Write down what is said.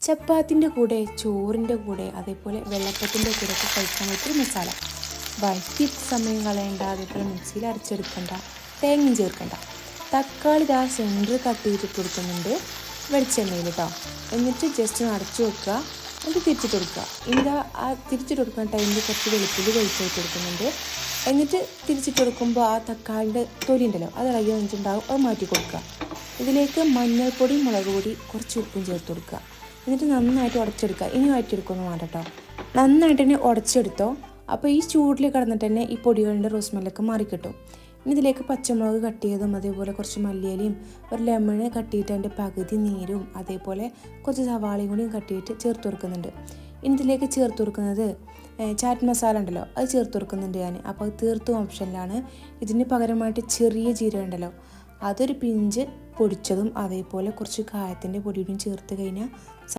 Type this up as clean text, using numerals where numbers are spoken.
ചപ്പാത്തിൻ്റെ കൂടെ, ചോറിൻ്റെ കൂടെ, അതേപോലെ വെള്ളപ്പത്തിൻ്റെ കൂടെ ഒക്കെ കഴിക്കാൻ പറ്റിയ മസാല. വഴറ്റി സമയം കളയണ്ട, അതേപോലെ മിക്സിയിൽ അരച്ചെടുക്കണ്ട, തേങ്ങയും ചേർക്കണ്ട. തക്കാളി ഇതാ സെൻറ്റർ കട്ട് ചെയ്തിട്ട് കൊടുക്കുന്നുണ്ട് വെളിച്ചെണ്ണയിൽ കേട്ടോ. എന്നിട്ട് ജസ്റ്റ് ഒന്ന് അടച്ചു വെക്കുക, എന്നിട്ട് തിരിച്ചിട്ട് കൊടുക്കുക. ഇതാ ആ തിരിച്ചിട്ട് കൊടുക്കുന്ന ടൈമിൽ കുറച്ച് വെളുത്തുള്ളി കഴിച്ചിട്ട് കൊടുക്കുന്നുണ്ട്. എന്നിട്ട് തിരിച്ചിട്ട് കൊടുക്കുമ്പോൾ ആ തക്കാളിൻ്റെ തൊലി ഉണ്ടല്ലോ അത് ഇളകി വന്നിട്ടുണ്ടാകും, അത് മാറ്റി കൊടുക്കുക. ഇതിലേക്ക് മഞ്ഞൾപ്പൊടി, മുളക് പൊടി, കുറച്ച് ഉപ്പും ചേർത്ത് കൊടുക്കുക. എന്നിട്ട് നന്നായിട്ട് ഉടച്ചെടുക്കുക. ഇനി വഴറ്റിയെടുക്കൊന്നും വേണ്ട കേട്ടോ, നന്നായിട്ട് തന്നെ ഉടച്ചെടുത്തോ. അപ്പോൾ ഈ ചൂടിൽ കിടന്നിട്ട് തന്നെ ഈ പൊടികളുടെ റോസ് സ്മെല്ലൊക്കെ മാറിക്കിട്ടും. ഇനി ഇതിലേക്ക് പച്ചമുളക് കട്ട് ചെയ്തതും, അതേപോലെ കുറച്ച് മല്ലിയിലയും ഒരു ലെമണ് കട്ട് ചെയ്തിട്ട് അതിൻ്റെ പകുതി നീരും, അതേപോലെ കുറച്ച് സവാളയും കൂടിയും കട്ട് ചെയ്തിട്ട് ചേർത്ത് കൊടുക്കുന്നുണ്ട്. ഇനി ഇതിലേക്ക് ചേർത്ത് കൊടുക്കുന്നത് ചാറ്റ് മസാല ഉണ്ടല്ലോ, അത് ചേർത്ത് കൊടുക്കുന്നുണ്ട് ഞാൻ. അപ്പോൾ അത് തീർത്തും ഓപ്ഷനിലാണ്. ഇതിന് പകരമായിട്ട് ചെറിയ ജീരകം ഉണ്ടല്ലോ, അതൊരു പിഞ്ച് പൊടിച്ചതും, അതേപോലെ കുറച്ച് കായത്തിൻ്റെ പൊടിയും ചേർത്ത് കഴിഞ്ഞാൽ